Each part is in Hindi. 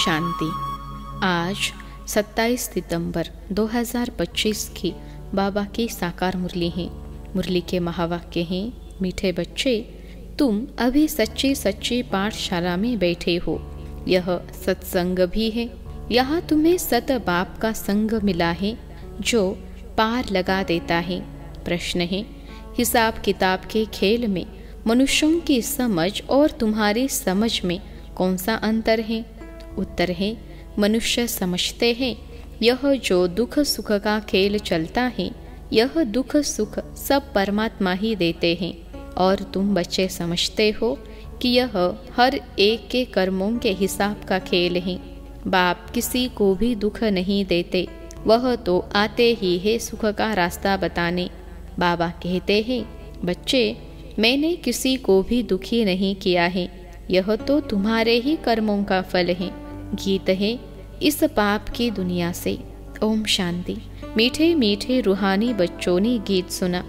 शांति। आज 27 सितंबर 2025 की बाबा की साकार मुरली है। मुरली के महावाक्य हैं, मीठे बच्चे, तुम अभी सच्ची सच्ची पाठशाला में बैठे हो। यह सत्संग भी है। यहाँ तुम्हें सत बाप का संग मिला है जो पार लगा देता है। प्रश्न है, हिसाब किताब के खेल में मनुष्यों की समझ और तुम्हारी समझ में कौन सा अंतर है? उत्तर है, मनुष्य समझते हैं यह जो दुख सुख का खेल चलता है, यह दुख सुख सब परमात्मा ही देते हैं, और तुम बच्चे समझते हो कि यह हर एक के कर्मों के हिसाब का खेल है। बाप किसी को भी दुख नहीं देते, वह तो आते ही है सुख का रास्ता बताने। बाबा कहते हैं, बच्चे, मैंने किसी को भी दुखी नहीं किया है, यह तो तुम्हारे ही कर्मों का फल है। गीत है, इस पाप की दुनिया से। ओम शांति। मीठे मीठे रूहानी बच्चों ने गीत सुना।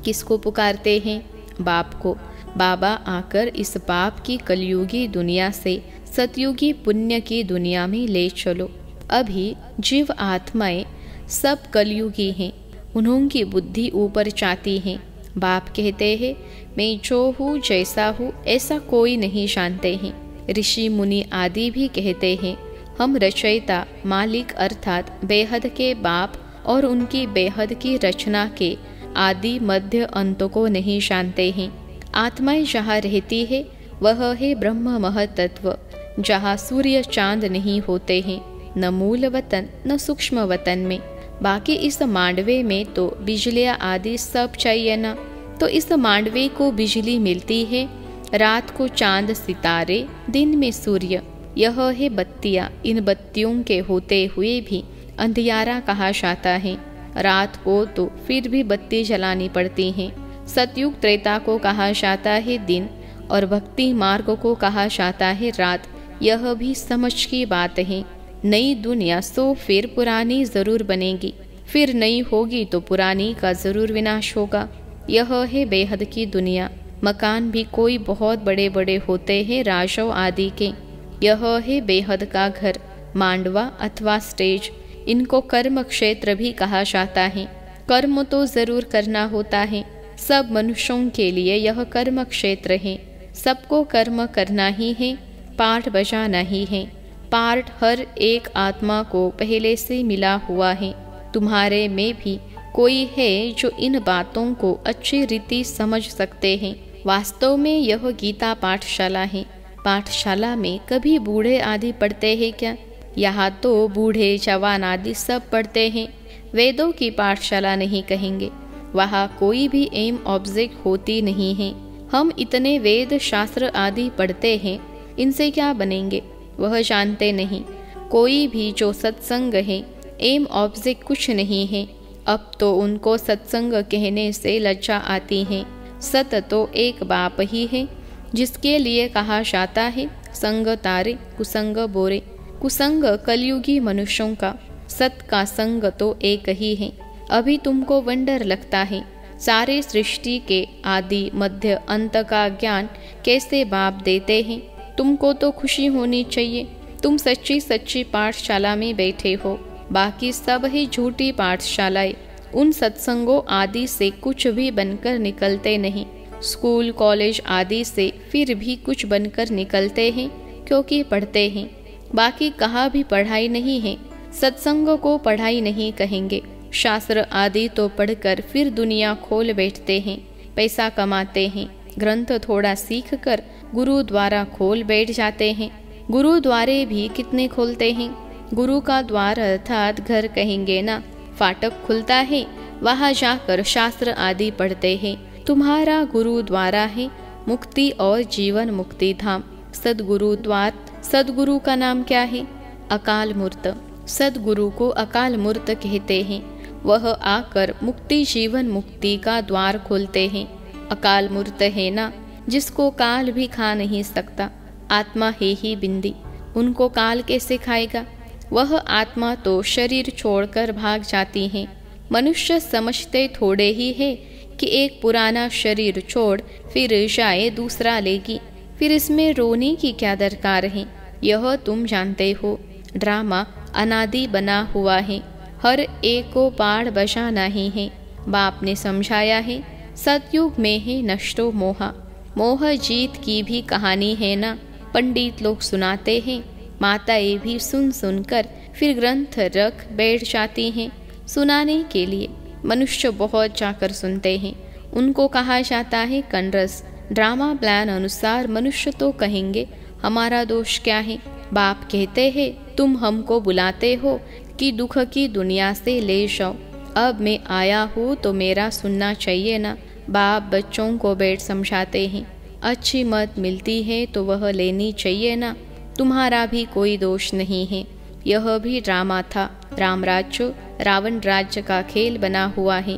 किसको पुकारते हैं? बाप को। बाबा आकर इस पाप की कलयुगी दुनिया से सतयुगी पुण्य की दुनिया में ले चलो। अभी जीव आत्माएं सब कलयुगी हैं, उन्होंने बुद्धि ऊपर चाहती है। बाप कहते हैं, मैं जो हूँ जैसा हूँ ऐसा कोई नहीं जानते हैं। ऋषि मुनि आदि भी कहते हैं, हम रचयिता मालिक अर्थात बेहद के बाप और उनकी बेहद की रचना के आदि मध्य अंत को नहीं जानते हैं। आत्माएं जहाँ रहती है वह है ब्रह्म महतत्व, जहाँ सूर्य चांद नहीं होते हैं, न मूल वतन न सूक्ष्म वतन में। बाकी इस मांडवे में तो बिजलियाँ आदि सब चाहिए ना, तो इस मांडवे को बिजली मिलती है, रात को चांद सितारे, दिन में सूर्य। यह है बत्तियाँ। इन बत्तियों के होते हुए भी अंधियारा कहा जाता है। रात को तो फिर भी बत्ती जलानी पड़ती है। सतयुग त्रेता को कहा जाता है दिन, और भक्ति मार्ग को कहा जाता है रात। यह भी समझ की बात है। नई दुनिया सो फिर पुरानी जरूर बनेगी, फिर नई होगी तो पुरानी का जरूर विनाश होगा। यह है बेहद की दुनिया। मकान भी कोई बहुत बड़े बड़े होते हैं, राजों आदि के। यह है बेहद का घर, मांडवा अथवा स्टेज। इनको कर्म क्षेत्र भी कहा जाता है। कर्म तो जरूर करना होता है। सब मनुष्यों के लिए यह कर्म क्षेत्र है। सबको कर्म करना ही है, पाठ बजाना ही है। पाठ हर एक आत्मा को पहले से मिला हुआ है। तुम्हारे में भी कोई है जो इन बातों को अच्छी रीति समझ सकते हैं। वास्तव में यह गीता पाठशाला है। पाठशाला में कभी बूढ़े आदि पढ़ते हैं क्या? यहाँ तो बूढ़े जवान आदि सब पढ़ते हैं। वेदों की पाठशाला नहीं कहेंगे। वहाँ कोई भी एम ऑब्जेक्ट होती नहीं है। हम इतने वेद शास्त्र आदि पढ़ते हैं, इनसे क्या बनेंगे वह जानते नहीं। कोई भी जो सत्संग है, एम ऑब्जेक्ट कुछ नहीं है। अब तो उनको सत्संग कहने से लज्जा आती है। सत तो एक बाप ही है, जिसके लिए कहा जाता है संग तारे कुसंग बोरे। कुसंग कलयुगी मनुष्यों का, सत का संग तो एक ही है। अभी तुमको वंडर लगता है, सारे सृष्टि के आदि मध्य अंत का ज्ञान कैसे बाप देते हैं। तुमको तो खुशी होनी चाहिए, तुम सच्ची सच्ची पाठशाला में बैठे हो। बाकी सब ही झूठी पाठशालाएं। उन सत्संगों आदि से कुछ भी बनकर निकलते नहीं। स्कूल कॉलेज आदि से फिर भी कुछ बनकर निकलते हैं, क्योंकि पढ़ते हैं। बाकी कहाँ भी पढ़ाई नहीं है। सत्संग को पढ़ाई नहीं कहेंगे। शास्त्र आदि तो पढ़कर फिर दुनिया खोल बैठते हैं, पैसा कमाते हैं। ग्रंथ थोड़ा सीख कर गुरु द्वारा खोल बैठ जाते हैं। गुरु द्वारे भी कितने खोलते हैं? गुरु का द्वार अर्थात घर कहेंगे ना। फाटक खुलता है, वहाँ जाकर शास्त्र आदि पढ़ते हैं। तुम्हारा गुरु द्वारा है मुक्ति और जीवन मुक्ति धाम, सदगुरु द्वार। सदगुरु का नाम क्या है? अकाल मूर्त। सदगुरु को अकाल मूर्त कहते हैं। वह आकर मुक्ति जीवन मुक्ति का द्वार खोलते हैं। अकाल मूर्त है ना, जिसको काल भी खा नहीं सकता। आत्मा है ही बिंदी, उनको काल कैसे खाएगा? वह आत्मा तो शरीर छोड़कर भाग जाती है। मनुष्य समझते थोड़े ही है कि एक पुराना शरीर छोड़ फिर जाए दूसरा लेगी, फिर इसमें रोने की क्या दरकार है। यह तुम जानते हो। ड्रामा अनादि बना हुआ है, हर एक को पार बचाना ही है। बाप ने समझाया है, सतयुग में है नष्टो मोहा, मोह जीत की भी कहानी है ना। पंडित लोग सुनाते हैं, माताएं भी सुन सुनकर फिर ग्रंथ रख बैठ जाती हैं सुनाने के लिए। मनुष्य बहुत जाकर सुनते हैं, उनको कहा जाता है कंडरस। ड्रामा प्लान अनुसार मनुष्य तो कहेंगे हमारा दोष क्या है। बाप कहते हैं, तुम हमको बुलाते हो कि दुख की दुनिया से ले जाओ। अब मैं आया हूँ तो मेरा सुनना चाहिए ना। बाप बच्चों को बैठ समझाते हैं, अच्छी मत मिलती है तो वह लेनी चाहिए ना। तुम्हारा भी कोई दोष नहीं है, यह भी ड्रामा था। रामराज्य रावण राज्य का खेल बना हुआ है।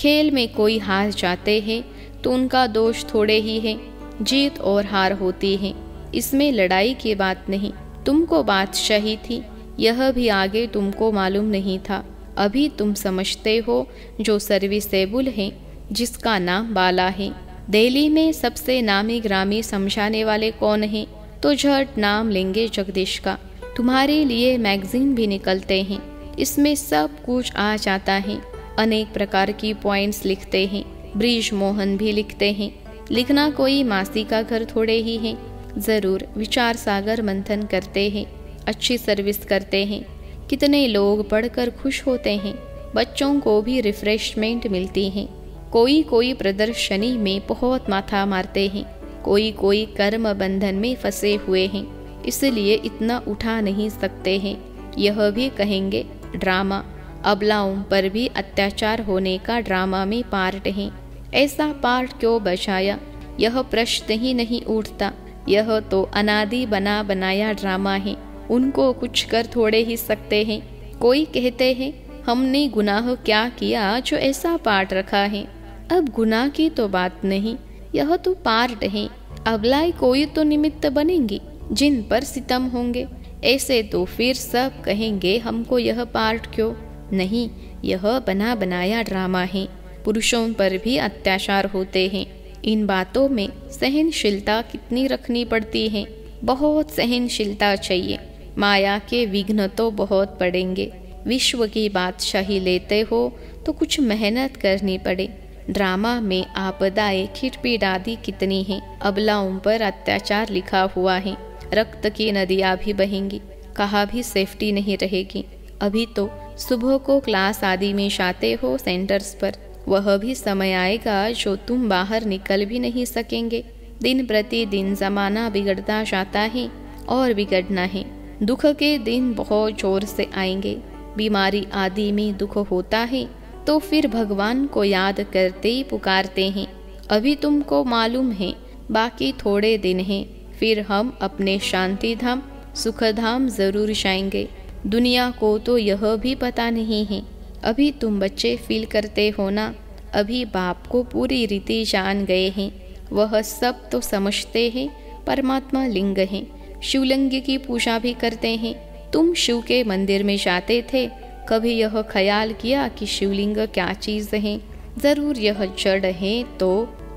खेल में कोई हार जाते हैं तो उनका दोष थोड़े ही है, जीत और हार होती है, इसमें लड़ाई की बात नहीं। तुमको बात सही थी, यह भी आगे तुमको मालूम नहीं था। अभी तुम समझते हो जो सर्विसेबल है, जिसका नाम बाला है। दिल्ली में सबसे नामी ग्रामी समझाने वाले कौन हैं? तो झट नाम लेंगे जगदीश का। तुम्हारे लिए मैगजीन भी निकलते हैं, इसमें सब कुछ आ जाता है। अनेक प्रकार की पॉइंट्स लिखते हैं, ब्रिज मोहन भी लिखते हैं। लिखना कोई मासी का घर थोड़े ही है। जरूर विचार सागर मंथन करते हैं, अच्छी सर्विस करते हैं। कितने लोग पढ़कर खुश होते हैं, बच्चों को भी रिफ्रेशमेंट मिलती है। कोई कोई प्रदर्शनी में बहुत माथा मारते हैं, कोई कोई कर्म बंधन में फंसे हुए हैं, इसलिए इतना उठा नहीं सकते हैं। यह भी कहेंगे ड्रामा, अबलाओं पर भी अत्याचार होने का ड्रामा में पार्ट है। ऐसा पार्ट क्यों बचाया, यह प्रश्न ही नहीं उठता। यह तो अनादि बना बनाया ड्रामा है, उनको कुछ कर थोड़े ही सकते हैं। कोई कहते हैं हमने गुनाह क्या किया जो ऐसा पार्ट रखा है। अब गुनाह की तो बात नहीं, यह तो पार्ट है। अबलाई कोई तो निमित्त बनेंगी जिन पर सितम होंगे। ऐसे तो फिर सब कहेंगे हमको यह पार्ट क्यों। नहीं, यह बना बनाया ड्रामा है। पुरुषों पर भी अत्याचार होते हैं। इन बातों में सहनशीलता कितनी रखनी पड़ती है, बहुत सहनशीलता चाहिए। माया के विघ्न तो बहुत पड़ेंगे। विश्व की बादशाही लेते हो तो कुछ मेहनत करनी पड़े। ड्रामा में आपदाएं खिटपीट आदि कितनी हैं। अबलाओं पर अत्याचार लिखा हुआ है, रक्त की नदियाँ भी बहेंगी, कहाँ भी सेफ्टी नहीं रहेगी। अभी तो सुबह को क्लास आदि में जाते हो सेंटर्स पर, वह भी समय आएगा जो तुम बाहर निकल भी नहीं सकेंगे। दिन प्रतिदिन जमाना बिगड़ता जाता है और बिगड़ना है। दुख के दिन बहुत जोर से आएंगे। बीमारी आदि में दुख होता है तो फिर भगवान को याद करते ही पुकारते हैं। अभी तुमको मालूम है बाकी थोड़े दिन हैं, फिर हम अपने शांति धाम सुख धाम जरूर जाएंगे। दुनिया को तो यह भी पता नहीं है। अभी तुम बच्चे फील करते हो ना, अभी बाप को पूरी रीति जान गए हैं। वह सब तो समझते हैं परमात्मा लिंग है। शिवलिंग की पूजा भी करते हैं। तुम शिव के मंदिर में जाते थे, कभी यह ख्याल किया कि शिवलिंग क्या चीज़ है? जरूर यह जड़ है तो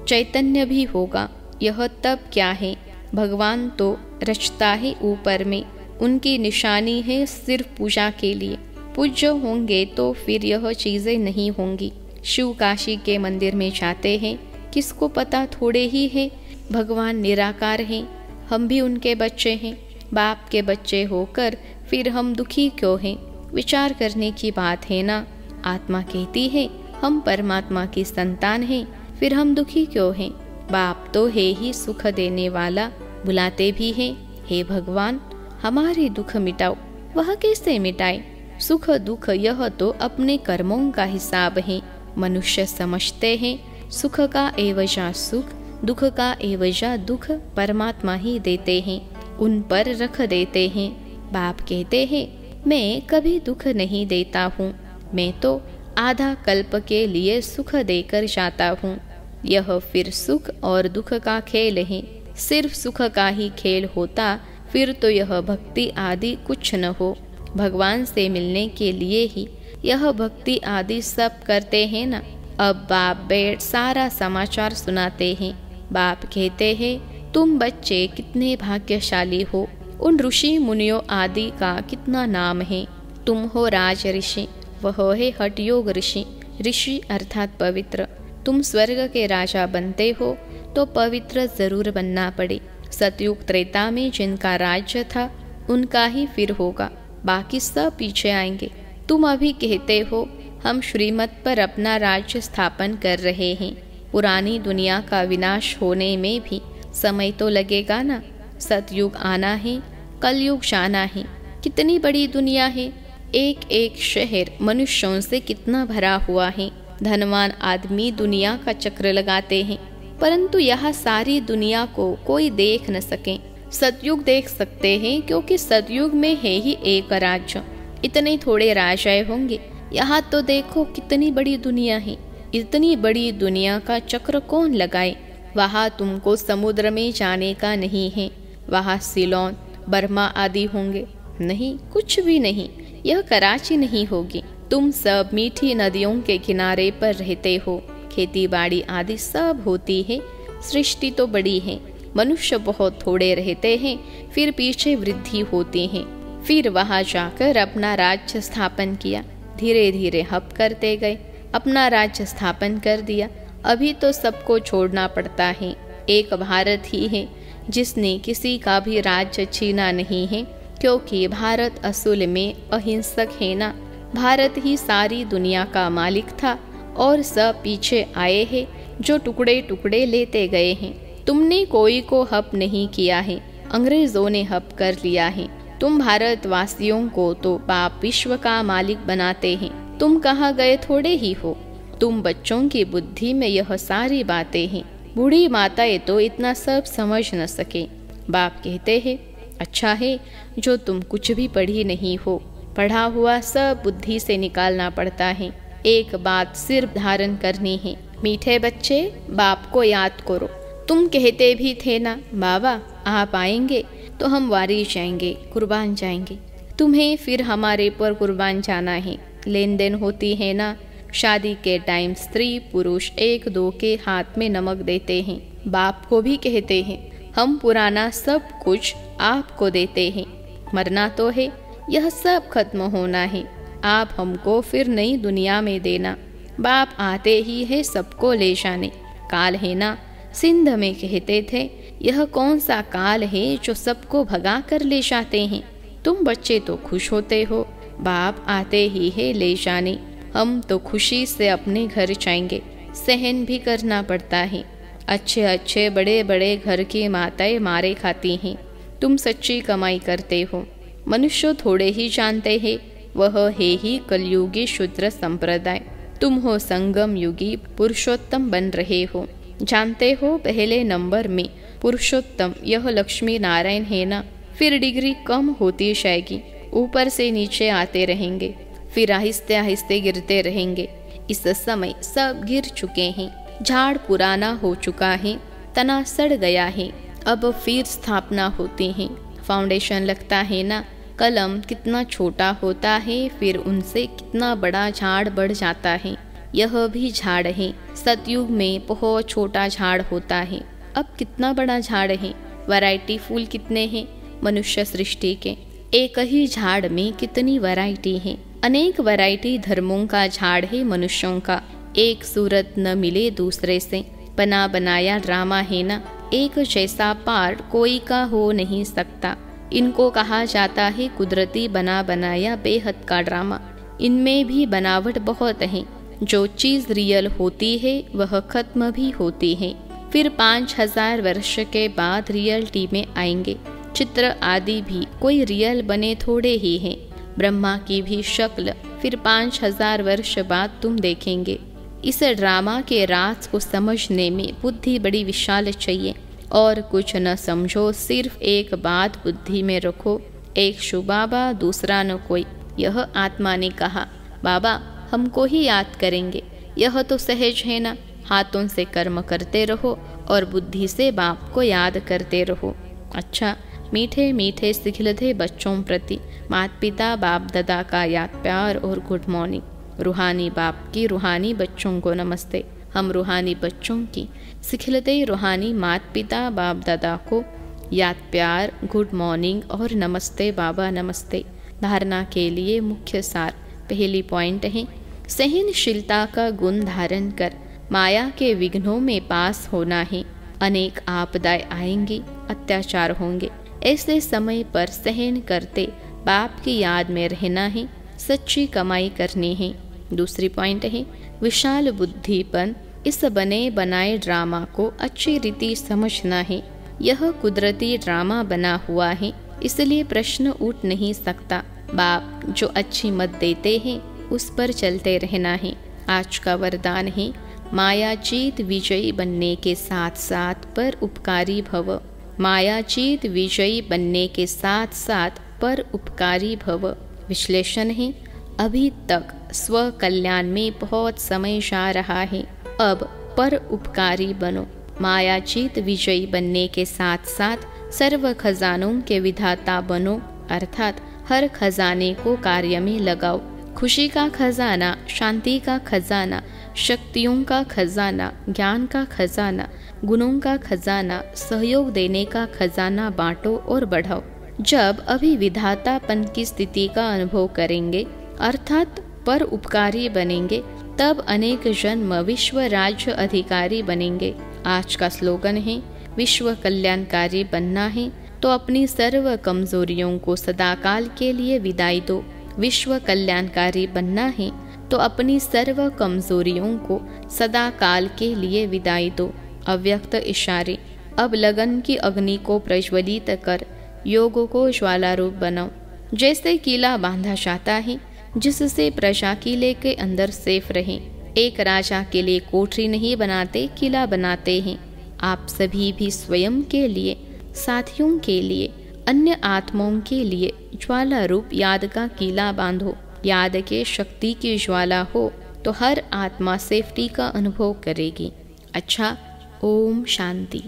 चैतन्य भी होगा। यह तब क्या है? भगवान तो रचता है ऊपर में, उनकी निशानी है सिर्फ पूजा के लिए। पूज्य होंगे तो फिर यह चीज़ें नहीं होंगी। शिव काशी के मंदिर में जाते हैं, किसको पता थोड़े ही है भगवान निराकार हैं। हम भी उनके बच्चे हैं, बाप के बच्चे होकर फिर हम दुखी क्यों हैं? विचार करने की बात है ना। आत्मा कहती है हम परमात्मा की संतान हैं, फिर हम दुखी क्यों हैं? बाप तो है ही सुख देने वाला, बुलाते भी हैं, हे भगवान हमारे दुख मिटाओ। वह कैसे मिटाए? सुख दुख यह तो अपने कर्मों का हिसाब है। मनुष्य समझते हैं सुख का एवजा सुख, दुख का एवजा दुख परमात्मा ही देते हैं, उन पर रख देते हैं। बाप कहते हैं मैं कभी दुख नहीं देता हूँ, मैं तो आधा कल्प के लिए सुख देकर जाता हूँ। यह फिर सुख और दुख का खेल है। सिर्फ सुख का ही खेल होता फिर तो यह भक्ति आदि कुछ न हो। भगवान से मिलने के लिए ही यह भक्ति आदि सब करते हैं ना। अब बाप बैठ सारा समाचार सुनाते हैं। बाप कहते हैं तुम बच्चे कितने भाग्यशाली हो, उन ऋषि मुनियों आदि का कितना नाम है। तुम हो राज ऋषि, वह है हठ योग ऋषि। ऋषि अर्थात पवित्र। तुम स्वर्ग के राजा बनते हो तो पवित्र जरूर बनना पड़े। सतयुग त्रेता में जिनका राज्य था उनका ही फिर होगा, बाकी सब पीछे आएंगे। तुम अभी कहते हो हम श्रीमत पर अपना राज्य स्थापन कर रहे हैं। पुरानी दुनिया का विनाश होने में भी समय तो लगेगा ना। सतयुग आना है, कलयुग जाना है। कितनी बड़ी दुनिया है। एक एक शहर मनुष्यों से कितना भरा हुआ है। धनवान आदमी दुनिया का चक्र लगाते हैं, परंतु यह सारी दुनिया को कोई देख न सके। सतयुग देख सकते हैं क्योंकि सतयुग में है ही एक राज्य। इतने थोड़े राजाएं होंगे। यहाँ तो देखो कितनी बड़ी दुनिया है। इतनी बड़ी दुनिया का चक्र कौन लगाए। वहाँ तुमको समुद्र में जाने का नहीं है। वहाँ सिलोन, बर्मा आदि होंगे। नहीं, कुछ भी नहीं। यह कराची नहीं होगी। तुम सब मीठी नदियों के किनारे पर रहते हो। खेती बाड़ी आदि सब होती है। सृष्टि तो बड़ी है। मनुष्य बहुत थोड़े रहते हैं, फिर पीछे वृद्धि होती है। फिर वहां जाकर अपना राज्य स्थापन किया। धीरे धीरे हप करते गए, अपना राज्य स्थापन कर दिया। अभी तो सबको छोड़ना पड़ता है। एक भारत ही है जिसने किसी का भी राज्य छीना नहीं है, क्योंकि भारत असूल में अहिंसक है ना। भारत ही सारी दुनिया का मालिक था और सब पीछे आए हैं जो टुकड़े टुकड़े लेते गए हैं। तुमने कोई को हप नहीं किया है, अंग्रेजों ने हप कर लिया है। तुम भारतवासियों को तो बाप विश्व का मालिक बनाते हैं। तुम कहाँ गए थोड़े ही हो। तुम बच्चों की बुद्धि में यह सारी बातें हैं। बूढ़ी माताएं तो इतना सब समझ न सके। बाप कहते हैं अच्छा है जो तुम कुछ भी पढ़ी नहीं हो। पढ़ा हुआ सब बुद्धि से निकालना पड़ता है। एक बात सिर्फ धारण करनी है। मीठे बच्चे, बाप को याद करो। तुम कहते भी थे ना बाबा आप आएंगे तो हम वारी जाएंगे, कुर्बान जाएंगे। तुम्हें फिर हमारे पर कुर्बान जाना है। लेन देन होती है ना। शादी के टाइम स्त्री पुरुष एक दो के हाथ में नमक देते हैं। बाप को भी कहते हैं हम पुराना सब कुछ आपको देते हैं। मरना तो है, यह सब खत्म होना है। आप हमको फिर नई दुनिया में देना। बाप आते ही है सबको ले जाने। काल है ना। सिंध में कहते थे यह कौन सा काल है जो सबको भगा कर ले जाते हैं। तुम बच्चे तो खुश होते हो, बाप आते ही है ले जाने। हम तो खुशी से अपने घर जाएंगे। सहन भी करना पड़ता है। अच्छे अच्छे बड़े बड़े घर की माताएं मारे खाती हैं। तुम सच्ची कमाई करते हो। मनुष्य थोड़े ही जानते हैं, वह है ही कलयुगी शूद्र संप्रदाय। तुम हो संगम युगी पुरुषोत्तम बन रहे हो। जानते हो पहले नंबर में पुरुषोत्तम यह लक्ष्मी नारायण है ना। फिर डिग्री कम होती जाएगी, ऊपर से नीचे आते रहेंगे, फिर आहिस्ते आहिस्ते गिरते रहेंगे। इस समय सब गिर चुके हैं। झाड़ पुराना हो चुका है, तना सड़ गया है। अब फिर स्थापना होती है। फाउंडेशन लगता है ना। कलम कितना छोटा होता है, फिर उनसे कितना बड़ा झाड़ बढ़ जाता है। यह भी झाड़ है। सतयुग में बहुत छोटा झाड़ होता है, अब कितना बड़ा झाड़ है। वैरायटी फूल कितने हैं मनुष्य सृष्टि के। एक ही झाड़ में कितनी वैरायटी है। अनेक वैरायटी धर्मों का झाड़ है मनुष्यों का। एक सूरत न मिले दूसरे से, बना बनाया ड्रामा है ना। एक जैसा पार्ट कोई का हो नहीं सकता। इनको कहा जाता है कुदरती बना बनाया बेहद का ड्रामा। इनमें भी बनावट बहुत है। जो चीज रियल होती है वह खत्म भी होती है। फिर 5000 वर्ष के बाद रियलिटी में आएंगे। चित्र आदि भी कोई रियल बने थोड़े ही हैं। ब्रह्मा की भी शक्ल फिर 5000 वर्ष बाद तुम देखेंगे। इस ड्रामा के राज को समझने में बुद्धि बड़ी विशाल चाहिए। और कुछ न समझो, सिर्फ एक बात बुद्धि में रखो, एक शु बाबा दूसरा न कोई। यह आत्मा ने कहा बाबा हमको ही याद करेंगे। यह तो सहज है ना। हाथों से कर्म करते रहो और बुद्धि से बाप को याद करते रहो। अच्छा, मीठे मीठे सिखलते बच्चों प्रति माता पिता बाप दादा का याद प्यार और गुड मॉर्निंग। रूहानी बाप की रूहानी बच्चों को नमस्ते। हम रूहानी बच्चों की सिखलते रूहानी माता पिता बाप दादा को याद प्यार, गुड मॉर्निंग और नमस्ते बाबा नमस्ते। धारणा के लिए मुख्य सार। पहली पॉइंट है, सहनशीलता का गुण धारण कर माया के विघ्नों में पास होना है। अनेक आपदाएं आएंगी, अत्याचार होंगे, ऐसे समय पर सहन करते बाप की याद में रहना है, सच्ची कमाई करनी है। दूसरी पॉइंट है, विशाल बुद्धिपन इस बने बनाए ड्रामा को अच्छी रीति समझना है। यह कुदरती ड्रामा बना हुआ है, इसलिए प्रश्न उठ नहीं सकता। बाप जो अच्छी मत देते हैं उस पर चलते रहना है। आज का वरदान है, मायाजीत विजयी बनने के साथ साथ पर उपकारी भव। मायाजीत विजयी बनने के साथ साथ पर उपकारी भव। विश्लेषण है, अभी तक स्व कल्याण में बहुत समय जा रहा है, अब पर उपकारी बनो। मायाजीत विजयी बनने के साथ साथ सर्व खजानों के विधाता बनो, अर्थात हर खजाने को कार्य में लगाओ। खुशी का खजाना, शांति का खजाना, शक्तियों का खजाना, ज्ञान का खजाना, गुणों का खजाना, सहयोग देने का खजाना बांटो और बढ़ाओ। जब अभी विधातापन की स्थिति का अनुभव करेंगे, अर्थात पर उपकारी बनेंगे, तब अनेक जन्म विश्व राज्य अधिकारी बनेंगे। आज का स्लोगन है, विश्व कल्याणकारी बनना है तो अपनी सर्व कमजोरियों को सदाकाल के लिए विदाई दो। विश्व कल्याणकारी बनना है तो अपनी सर्व कमजोरियों को सदा काल के लिए विदाई दो। अव्यक्त इशारे। अब लगन की अग्नि को प्रज्वलित कर योग को ज्वाला रूप बनाओ। जैसे किला बांधा जाता है जिससे प्रजा किले के अंदर सेफ रहे। एक राजा के लिए कोठरी नहीं बनाते, किला बनाते हैं। आप सभी भी स्वयं के लिए, साथियों के लिए, अन्य आत्माओं के लिए ज्वाला रूप याद का किला बांधो। याद के शक्ति की ज्वाला हो तो हर आत्मा सेफ्टी का अनुभव करेगी। अच्छा, ओम शांति।